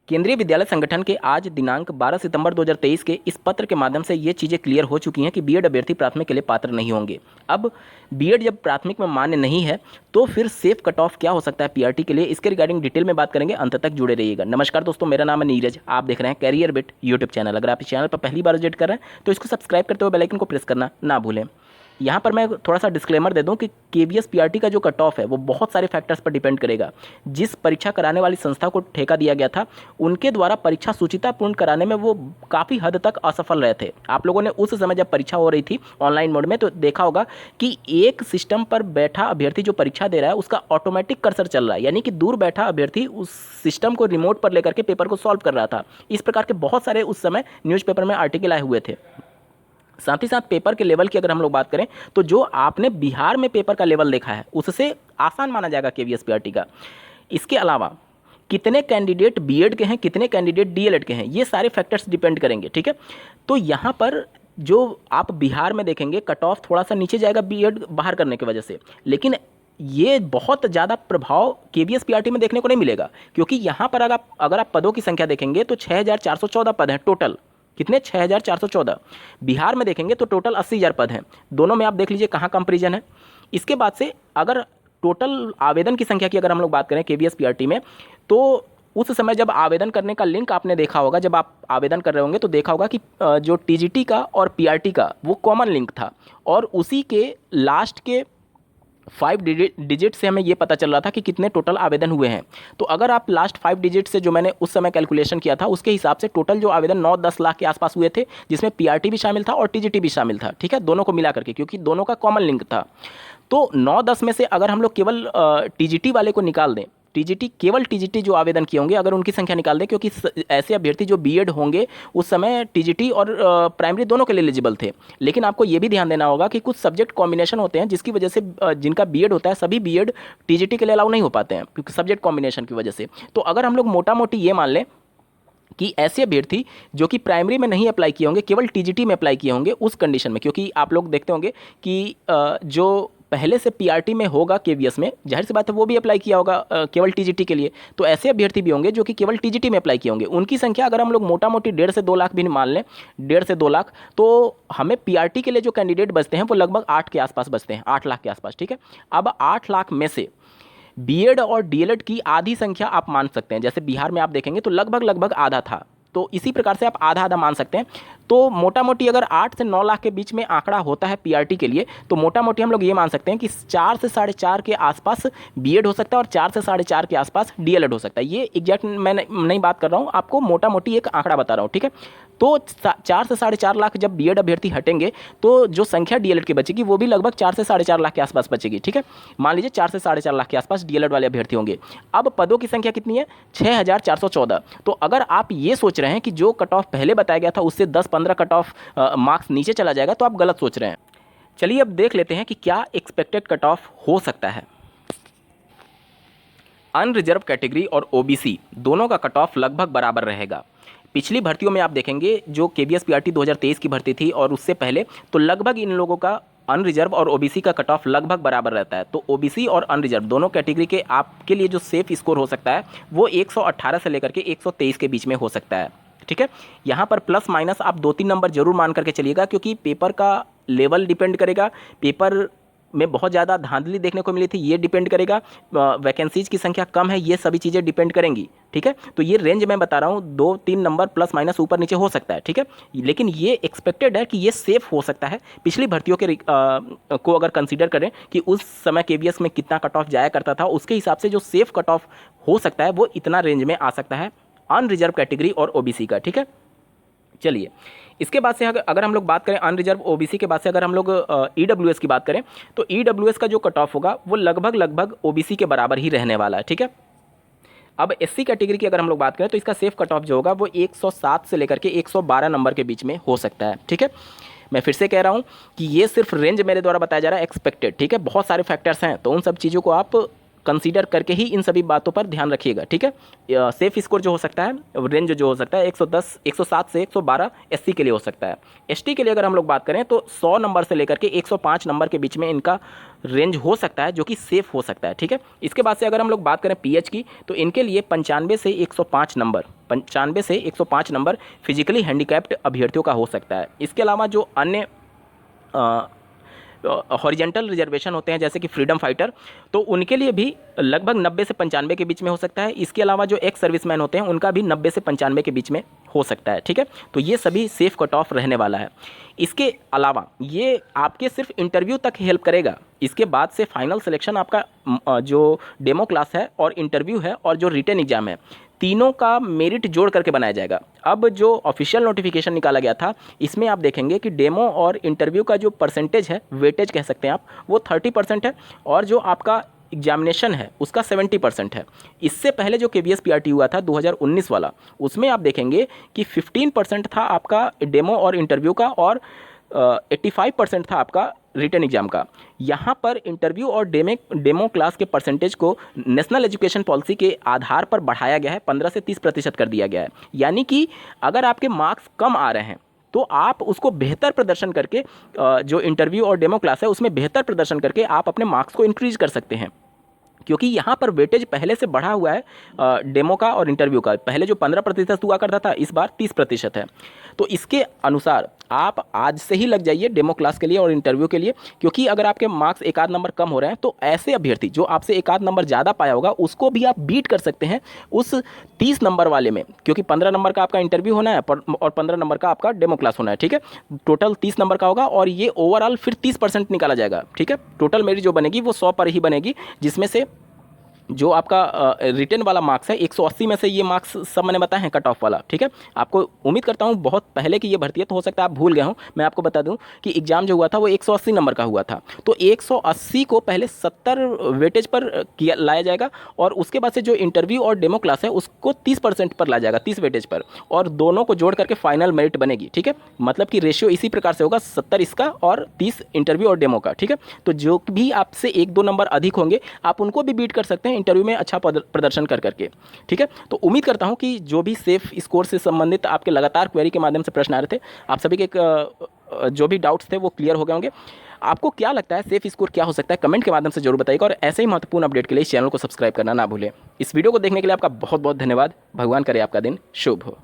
केंद्रीय विद्यालय संगठन के आज दिनांक 12 सितंबर 2023 के इस पत्र के माध्यम से ये चीज़ें क्लियर हो चुकी हैं कि बीएड अभ्यर्थी प्राथमिक के लिए पात्र नहीं होंगे। अब बीएड जब प्राथमिक में मान्य नहीं है तो फिर सेफ कट ऑफ क्या हो सकता है पीआरटी के लिए, इसके रिगार्डिंग डिटेल में बात करेंगे। अंत तक जुड़े रहिएगा। नमस्कार दोस्तों, मेरा नाम है नीरज, आप देख रहे हैं कैरियर बिट यूट्यूब चैनल। अगर आप इस चैनल पर पहली बार विजिट कर रहे हैं तो इसको सब्सक्राइब करते हुए बेल आइकन को प्रेस करना ना भूलें। यहाँ पर मैं थोड़ा सा डिस्क्लेमर दे दूं कि केवीएस पीआरटी का जो कट ऑफ है वो बहुत सारे फैक्टर्स पर डिपेंड करेगा। जिस परीक्षा कराने वाली संस्था को ठेका दिया गया था उनके द्वारा परीक्षा सुचितापूर्ण कराने में वो काफ़ी हद तक असफल रहे थे। आप लोगों ने उस समय जब परीक्षा हो रही थी ऑनलाइन मोड में तो देखा होगा कि एक सिस्टम पर बैठा अभ्यर्थी जो परीक्षा दे रहा है उसका ऑटोमेटिक कर्सर चल रहा है, यानी कि दूर बैठा अभ्यर्थी उस सिस्टम को रिमोट पर लेकर के पेपर को सॉल्व कर रहा था। इस प्रकार के बहुत सारे उस समय न्यूज़पेपर में आर्टिकल आए हुए थे। साथ ही साथ पेपर के लेवल की अगर हम लोग बात करें तो जो आपने बिहार में पेपर का लेवल देखा है उससे आसान माना जाएगा केवीएस पीआरटी का। इसके अलावा कितने कैंडिडेट बीएड के हैं, कितने कैंडिडेट डीएलएड के हैं, ये सारे फैक्टर्स डिपेंड करेंगे। ठीक है, तो यहाँ पर जो आप बिहार में देखेंगे कट ऑफ थोड़ा सा नीचे जाएगा बीएड बाहर करने की वजह से, लेकिन ये बहुत ज़्यादा प्रभाव केवीएस पीआरटी में देखने को नहीं मिलेगा, क्योंकि यहाँ पर अगर आप पदों की संख्या देखेंगे तो 6414 पद हैं टोटल। कितने? 6414। बिहार में देखेंगे तो टोटल 80,000 पद हैं। दोनों में आप देख लीजिए कहाँ कंपेरिजन है। इसके बाद से अगर टोटल आवेदन की संख्या की अगर हम लोग बात करें केवीएस पीआरटी में, तो उस समय जब आवेदन करने का लिंक आपने देखा होगा, जब आप आवेदन कर रहे होंगे तो देखा होगा कि जो टीजीटी का और पीआरटी का वो कॉमन लिंक था, और उसी के लास्ट के 5 डिजिट से हमें ये पता चल रहा था कि कितने टोटल आवेदन हुए हैं। तो अगर आप लास्ट 5 डिजिट से जो मैंने उस समय कैलकुलेशन किया था उसके हिसाब से टोटल जो आवेदन 9-10 लाख के आसपास हुए थे, जिसमें पीआरटी भी शामिल था और टीजीटी भी शामिल था। ठीक है, दोनों को मिला करके, क्योंकि दोनों का कॉमन लिंक था। तो 9-10 में से अगर हम लोग केवल टीजीटी वाले को निकाल दें, केवल टीजीटी जो आवेदन किए होंगे अगर उनकी संख्या निकाल दें, क्योंकि ऐसे अभ्यर्थी जो बीएड होंगे उस समय टीजीटी और प्राइमरी दोनों के लिए एलिजिबल थे। लेकिन आपको ये भी ध्यान देना होगा कि कुछ सब्जेक्ट कॉम्बिनेशन होते हैं जिसकी वजह से जिनका बीएड होता है सभी बीएड टीजीटी के लिए अलाउ नहीं हो पाते हैं, क्योंकि सब्जेक्ट कॉम्बिनेशन की वजह से। तो अगर हम लोग मोटा मोटी ये मान लें कि ऐसे अभ्यर्थी जो कि प्राइमरी में नहीं अप्लाई किए होंगे, केवल टीजीटी में अप्लाई किए होंगे उस कंडीशन में, क्योंकि आप लोग देखते होंगे कि जो पहले से पीआरटी में होगा केवीएस में, जाहिर सी बात है वो भी अप्लाई किया होगा केवल टीजीटी के लिए। तो ऐसे अभ्यर्थी भी होंगे जो कि केवल टीजीटी में अप्लाई किए होंगे। उनकी संख्या अगर हम लोग मोटा मोटी 1.5 से 2 लाख भी मान लें, 1.5 से 2 लाख, तो हमें पीआरटी के लिए जो कैंडिडेट बचते हैं वो लगभग 8 के आसपास बचते हैं, 8 लाख के आसपास। ठीक है, अब 8 लाख में से बीएड और डीएलएड की आधी संख्या आप मान सकते हैं। जैसे बिहार में आप देखेंगे तो लगभग आधा था, तो इसी प्रकार से आप आधा आधा मान सकते हैं। तो मोटा मोटी अगर 8 से 9 लाख के बीच में आंकड़ा होता है पीआरटी के लिए, तो मोटा मोटी हम लोग ये मान सकते हैं कि 4 से 4.5 के आसपास बीएड हो सकता है और 4 से 4.5 के आसपास डीएलएड हो सकता है। ये एग्जैक्ट मैं नहीं बात कर रहा हूँ, आपको मोटा मोटी एक आंकड़ा बता रहा हूँ। ठीक है, तो 4 से 4.5 लाख जब बीएड अभ्यर्थी हटेंगे तो जो संख्या डीएलएड की बचेगी वो भी लगभग 4 से 4.5 लाख के आसपास बचेगी। ठीक है, मान लीजिए 4 से 4.5 लाख के आसपास डीएलएड वाले अभ्यर्थी होंगे। अब पदों की संख्या कितनी है? 6414। तो अगर आप ये सोच रहे हैं कि जो कट ऑफ पहले बताया गया था उससे 10-15 कट ऑफ मार्क्स नीचे चला जाएगा तो आप गलत सोच रहे हैं। चलिए अब देख लेते हैं कि क्या एक्सपेक्टेड कट ऑफ हो सकता है। अनरिजर्व कैटेगरी और ओबीसी दोनों का कट ऑफ लगभग बराबर रहेगा। पिछली भर्तियों में आप देखेंगे जो केवीएस पीआरटी 2023 की भर्ती थी और उससे पहले, तो लगभग इन लोगों का अनरिजर्व और ओबीसी का कट ऑफ लगभग बराबर रहता है। तो ओबीसी और अनरिजर्व दोनों कैटेगरी के आपके लिए जो सेफ स्कोर हो सकता है वो 118 से लेकर के 123 के बीच में हो सकता है। ठीक है, यहाँ पर प्लस माइनस आप 2-3 नंबर जरूर मान करके चलिएगा, क्योंकि पेपर का लेवल डिपेंड करेगा, पेपर में बहुत ज़्यादा धांधली देखने को मिली थी ये डिपेंड करेगा, वैकेंसीज की संख्या कम है, ये सभी चीज़ें डिपेंड करेंगी। ठीक है, तो ये रेंज मैं बता रहा हूँ 2-3 नंबर प्लस माइनस ऊपर नीचे हो सकता है। ठीक है, लेकिन ये एक्सपेक्टेड है कि ये सेफ हो सकता है। पिछली भर्तियों के को अगर कंसीडर करें कि उस समय केवीएस में कितना कट ऑफ जाया करता था, उसके हिसाब से जो सेफ कट ऑफ हो सकता है वो इतना रेंज में आ सकता है अनरिजर्व कैटेगरी और ओबीसी का। ठीक है, चलिए इसके बाद से अगर हम लोग बात करें अनरिजर्व ओबीसी के बाद से अगर हम लोग ईडब्ल्यूएस की बात करें तो ईडब्ल्यूएस का जो कट ऑफ होगा वो लगभग ओबीसी के बराबर ही रहने वाला है। ठीक है, अब एससी कैटेगरी की अगर हम लोग बात करें तो इसका सेफ कट ऑफ जो होगा वो 107 से लेकर के 112 नंबर के बीच में हो सकता है। ठीक है, मैं फिर से कह रहा हूँ कि ये सिर्फ रेंज मेरे द्वारा बताया जा रहा है एक्सपेक्टेड। ठीक है, बहुत सारे फैक्टर्स हैं तो उन सब चीज़ों को आप कंसीडर करके ही इन सभी बातों पर ध्यान रखिएगा, ठीक है। सेफ स्कोर जो हो सकता है, रेंज जो हो सकता है 110 107 से 112 एससी के लिए हो सकता है। एसटी के लिए अगर हम लोग बात करें तो 100 नंबर से लेकर के 105 नंबर के बीच में इनका रेंज हो सकता है, जो कि सेफ हो सकता है, ठीक है। इसके बाद से अगर हम लोग बात करें पीएच की, तो इनके लिए 95 से 105 नंबर 95 से 105 नंबर फिजिकली हैंडीकैप्ड अभ्यर्थियों का हो सकता है। इसके अलावा जो अन्य हॉरिजेंटल रिजर्वेशन होते हैं जैसे कि फ्रीडम फाइटर, तो उनके लिए भी लगभग 90 से 95 के बीच में हो सकता है। इसके अलावा जो एक्स सर्विसमैन होते हैं उनका भी 90 से 95 के बीच में हो सकता है, ठीक है। तो ये सभी सेफ कट ऑफ रहने वाला है। इसके अलावा ये आपके सिर्फ इंटरव्यू तक हेल्प करेगा, इसके बाद से फाइनल सिलेक्शन आपका जो डेमो क्लास है और इंटरव्यू है और जो रिटन एग्जाम है, तीनों का मेरिट जोड़ करके बनाया जाएगा। अब जो ऑफिशियल नोटिफिकेशन निकाला गया था, इसमें आप देखेंगे कि डेमो और इंटरव्यू का जो परसेंटेज है, वेटेज कह सकते हैं आप, वो 30% है और जो आपका एग्जामिनेशन है उसका 70% है। इससे पहले जो KVS PRT हुआ था 2019 वाला, उसमें आप देखेंगे कि 15% था आपका डेमो और इंटरव्यू का और 85% था आपका रिटन एग्जाम का। यहाँ पर इंटरव्यू और डेमो क्लास के परसेंटेज को नेशनल एजुकेशन पॉलिसी के आधार पर बढ़ाया गया है, 15 से 30% कर दिया गया है। यानी कि अगर आपके मार्क्स कम आ रहे हैं तो आप उसको बेहतर प्रदर्शन करके जो इंटरव्यू और डेमो क्लास है उसमें बेहतर प्रदर्शन करके आप अपने मार्क्स को इंक्रीज कर सकते हैं, क्योंकि यहाँ पर वेटेज पहले से बढ़ा हुआ है डेमो का और इंटरव्यू का। पहले जो 15% हुआ करता था, इस बार 30% है। तो इसके अनुसार आप आज से ही लग जाइए डेमो क्लास के लिए और इंटरव्यू के लिए, क्योंकि अगर आपके मार्क्स एक आध नंबर कम हो रहे हैं तो ऐसे अभ्यर्थी जो आपसे एक आध नंबर ज़्यादा पाया होगा उसको भी आप बीट कर सकते हैं उस 30 नंबर वाले में, क्योंकि 15 नंबर का आपका इंटरव्यू होना है और 15 नंबर का आपका डेमो क्लास होना है, ठीक है। टोटल 30 नंबर का होगा और ये ओवरऑल फिर 30% निकाला जाएगा, ठीक है। टोटल मेरी जो बनेगी वो 100 पर ही बनेगी, जिसमें से जो आपका रिटन वाला मार्क्स है 180 में से ये मार्क्स सब मैंने बताए हैं कट ऑफ वाला, ठीक है। आपको उम्मीद करता हूँ बहुत पहले की ये भर्ती है तो हो सकता है आप भूल गए हों। मैं आपको बता दूं कि एग्जाम जो हुआ था वो 180 नंबर का हुआ था, तो 180 को पहले 70 वेटेज पर लाया जाएगा और उसके बाद से जो इंटरव्यू और डेमो क्लास है उसको 30% पर लाया जाएगा, 30 वेटेज पर, और दोनों को जोड़ करके फाइनल मेरिट बनेगी, ठीक है। मतलब कि रेशियो इसी प्रकार से होगा, 70 इसका और 30 इंटरव्यू और डेमो का, ठीक है। तो जो भी आपसे 1-2 नंबर अधिक होंगे आप उनको भी बीट कर सकते हैं इंटरव्यू में अच्छा प्रदर्शन कर करके, ठीक है। तो उम्मीद करता हूं कि जो भी सेफ स्कोर से संबंधित आपके लगातार क्वेरी के माध्यम से प्रश्न आ रहे थे, आप सभी के जो भी डाउट्स थे वो क्लियर हो गए होंगे। आपको क्या लगता है सेफ स्कोर क्या हो सकता है, कमेंट के माध्यम से जरूर बताइएगा और ऐसे ही महत्वपूर्ण अपडेट के लिए इस चैनल को सब्सक्राइब करना ना भूलें। इस वीडियो को देखने के लिए आपका बहुत बहुत धन्यवाद। भगवान करे आपका दिन शुभ हो।